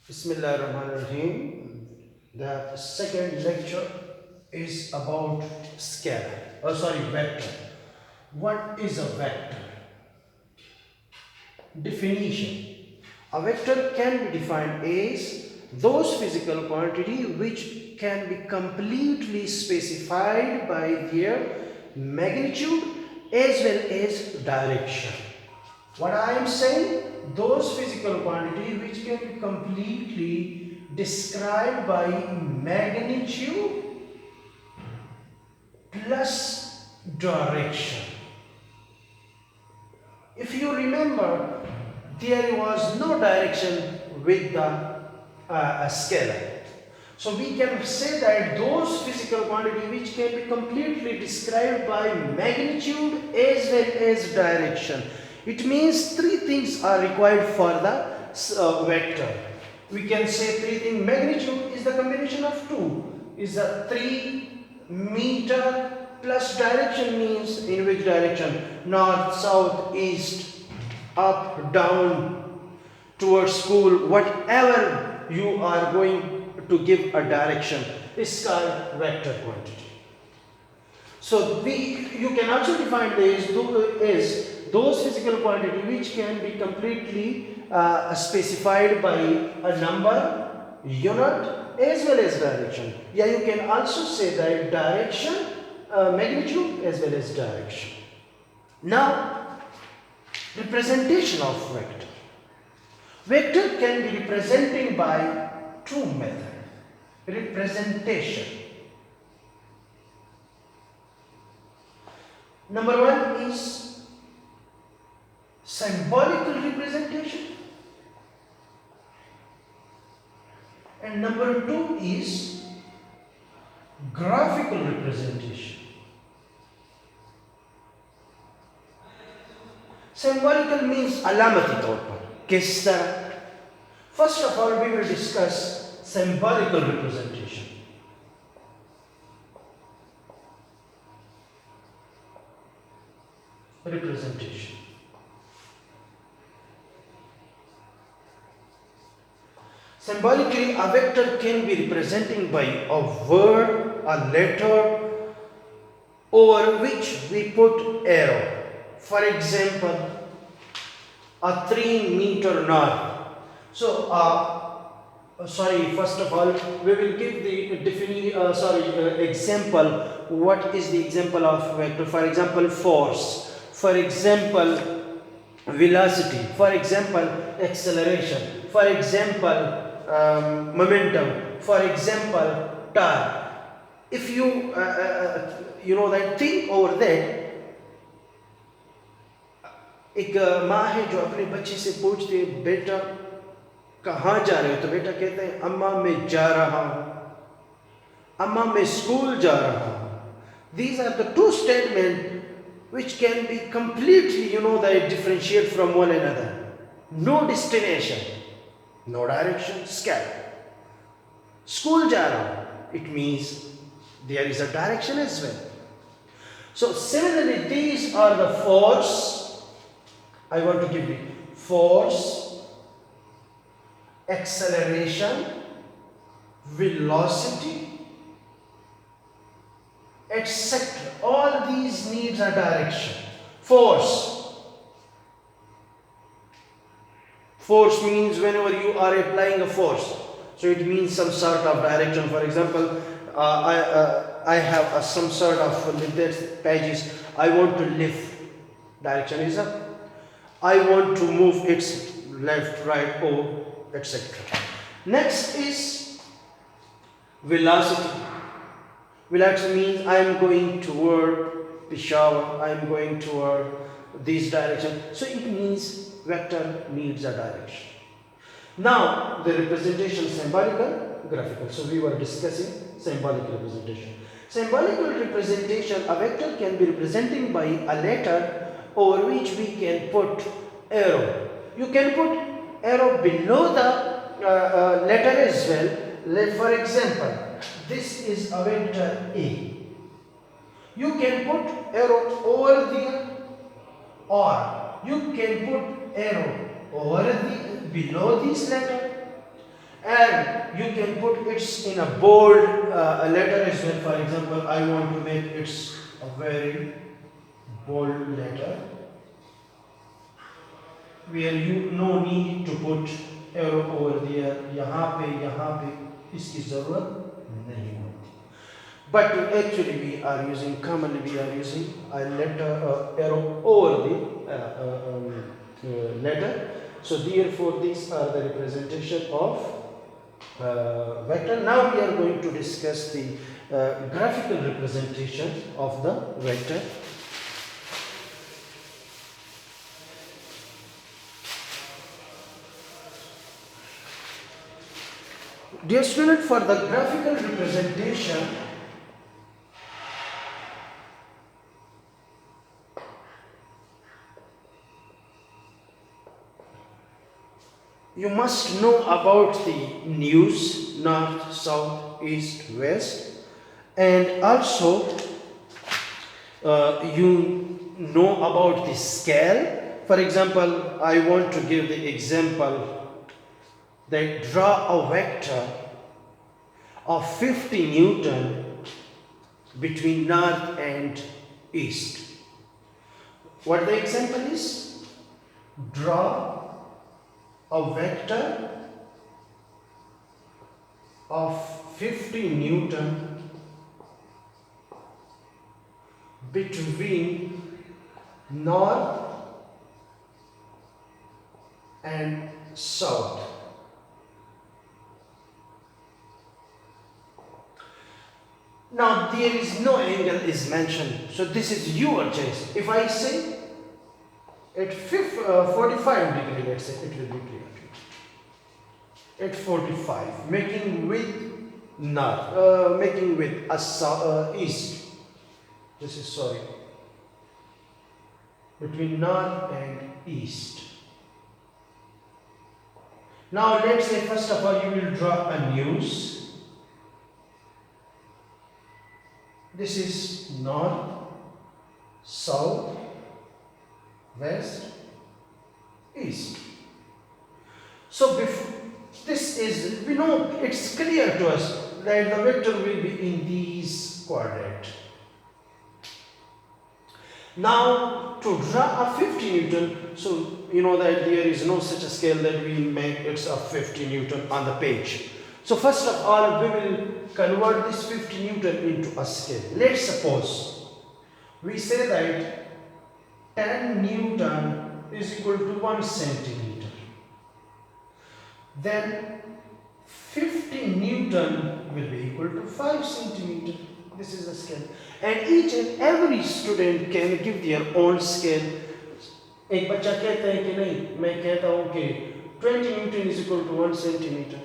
Bismillahirrahmanirrahim. The second lecture is about scalar. Oh, sorry, vector. What is a vector? Definition. A vector can be defined as those physical quantity which can be completely specified by their magnitude as well as direction. What I am saying, those physical quantity which can be completely described by magnitude plus direction. If you remember, there was no direction with the scalar. So we can say that those physical quantity which can be completely described by magnitude as well as direction. It means three things are required for the vector. We can say three things. Magnitude is the combination of two. Is a 3 meter plus direction means in which direction? North, south, east, up, down, towards school, whatever you are going to give a direction is called vector quantity. So you can also define this as those physical quantity which can be completely specified by a number, unit as well as direction. Yeah, you can also say that direction, magnitude as well as direction. Now, representation of vector. Vector can be represented by two methods. Representation. Number one is symbolical representation, and number two is graphical representation. Symbolical means alamati तौर पर किस तरह. First of all, we will discuss symbolical representation. Representation. Symbolically, a vector can be represented by a word, a letter, over which we put arrow. For example, a 3 meter north. So, first of all, we will give the example. What is the example of vector? For example, force. For example, velocity. For example, acceleration. For example, momentum. For example, torque. If you think over that. एक माँ है जो अपने बच्चे से पूछती है, बेटा कहाँ जा रहे हो? तो बेटा कहते हैं, अम्मा मैं जा रहा हूँ, अम्मा मैं स्कूल जा रहा हूँ. These are the two statements which can be completely, they differentiate from one another. No destination, no direction, scalar. School जा रहा हूँ, it means there is a direction as well. So similarly, these are the force. I want to give you force, acceleration, velocity, etc. All these needs a direction. Force. Force means whenever you are applying a force, so it means some sort of direction. For example, I have some sort of lifted pages. I want to lift. Direction is up. I want to move its left, right, etc. Next is velocity. Velocity means I am going toward Peshawar, I am going toward this direction. So it means vector needs a direction. Now the representation symbolical, graphical. So we were discussing symbolic representation. Symbolical representation, a vector can be represented by a letter over which we can put arrow. You can put arrow below the letter as well. For example, this is a vector A. You can put arrow over the, or you can put arrow over the below this letter. and you can put it in a bold letter as well. For example, I want to make it a very bold letter where you no need to put arrow over there. यहाँ पे इसकी ज़रूरत नहीं होती. But actually commonly we are using a letter arrow over the letter. So therefore these are the representation of vector. Now we are going to discuss the graphical representation of the vector. Dear student, for the graphical representation, you must know about the news, north, south, east, west, and also you know about the scale. For example, I want to give the example that draw a vector of 50 Newton between north and east. What the example is? Draw a vector of 50 Newton between north and south. Now there is no angle is mentioned, so this is your choice. If I say at 45 degree, let's say, it will be clear. At 45, making with north, making with east. This is sorry. Between north and east. Now let's say first of all you will draw a news. This is north, south, west, east. So this is, we know it's clear to us that the vector will be in these quadrants. Now to draw a 50 Newton, so you know that there is no such a scale that we make it's a 50 Newton on the page. So first of all we will convert this 50 Newton into a scale. Let's suppose we say that 10 Newton is equal to 1 centimeter. Then 50 Newton will be equal to 5 centimeter. This is the scale. And each and every student can give their own scale. एक बच्चा कहता है कि नहीं, मैं कहता हूँ कि 20 Newton is equal to 1 centimeter.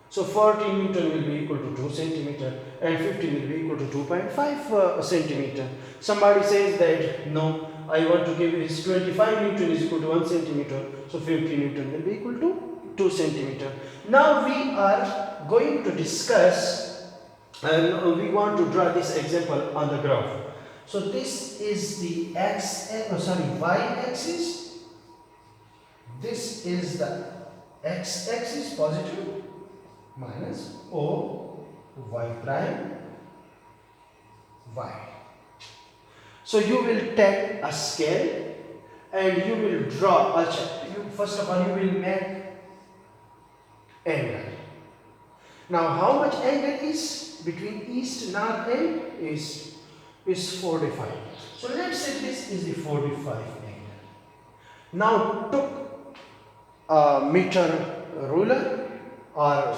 So 40 Newton will be equal to 2 centimeter and 50 will be equal to 2.5 centimeter. Somebody says that no, I want to give this 25 Newton is equal to 1 centimeter. So 50 Newton will be equal to 2 centimeter. Now we are going to discuss and we want to draw this example on the graph. So this is the y-axis. This is the x-axis, positive, minus O y prime y. So you will take a scale and you will draw first of all you will make angle. Now how much angle is between east, north and east? Is 45. So let's say this is the 45 angle. Now took a meter ruler or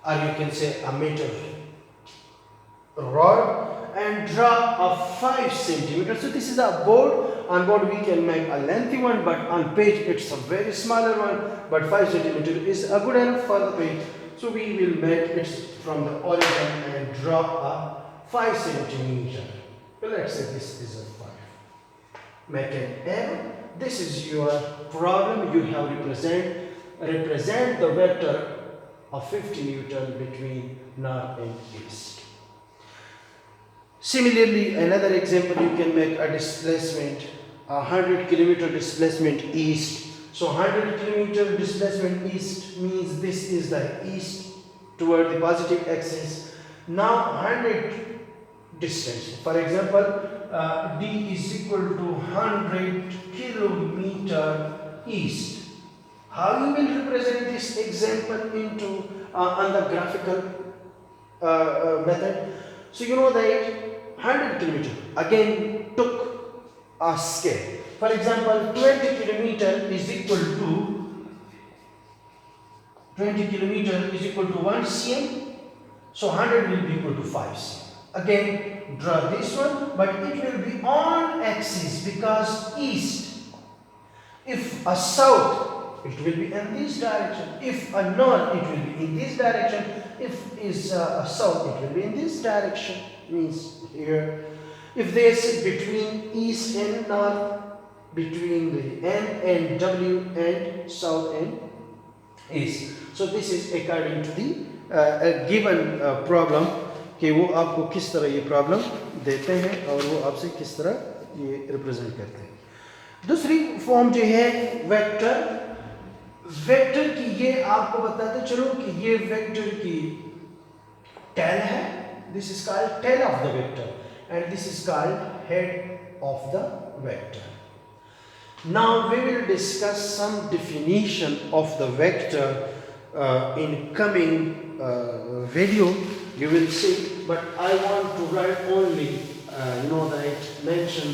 you can say a meter rod and draw a 5 centimeter. So this is a board. On board we can make a lengthy one, but on page it's a very smaller one, but 5 centimeter is a good enough for the page. So we will make it from the origin and draw a 5 centimeter. So let's say this is a 5. Make an arrow. This is your problem. You have represent the vector of 50 Newton between north and east. Similarly, another example, you can make a displacement, 100 km displacement east. So 100 km displacement east means this is the east toward the positive axis. Now 100 distance. For example, D is equal to 100 kilometer east. How you will represent this example into on the graphical method? So you know that 100 kilometer again took a scale. For example, 20 kilometer is equal to 1 cm. So 100 will be equal to 5 cm. Again, draw this one, but it will be on axis because east. If a south, it will be in this direction. If a north, it will be in this direction. If is a south, it will be in this direction. Means here. If they sit between east and north, between the N and W and south and east. So this is according to the given problem. कि वो आपको किस तरह ये problem देते हैं और वो आपसे किस तरह ये रिप्रेजेंट करते हैं. दूसरी फॉर्म जो है वेक्टर की, ये आपको बताते चलो कि ये वेक्टर की टेल है. This is called tail of the vector and this is called head of the vector. Now we will discuss some definition of the vector in coming video. You will see, but I want to write only, that mention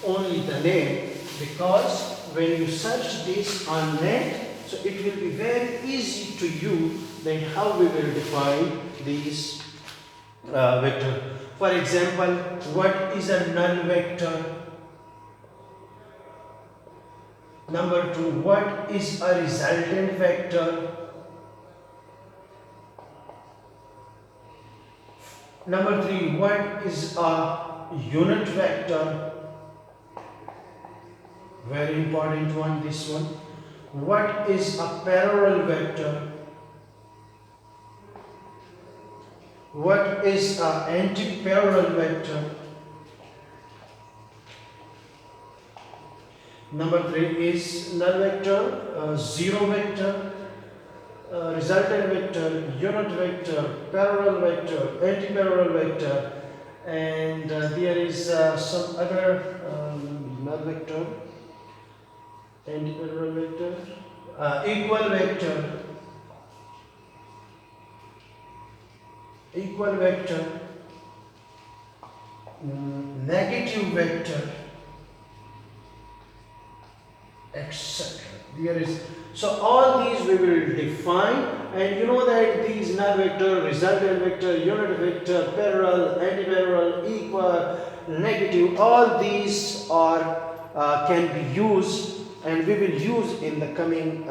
only the name, because when you search this on net, so it will be very easy to you then how we will define these vector. For example, what is a null vector? Number 2, what is a resultant vector? Number 3, what is a unit vector? Very important one, this one. What is a parallel vector? What is a anti-parallel vector? Number 3 is null vector, zero vector, resultant vector, unit vector, parallel vector, anti-parallel vector, and there is some other null vector, anti-parallel vector, equal vector, negative vector, etc. There is, so all these we will define, and you know that these null vector, resultant vector, unit vector, parallel, anti-parallel, equal, negative, all these are can be used and we will use in the coming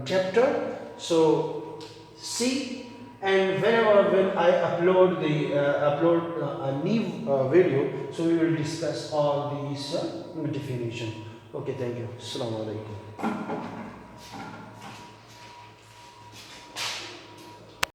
chapter. So see, and when I upload a new video, so we will discuss all these definition. Okay, thank you. Assalamu alaikum.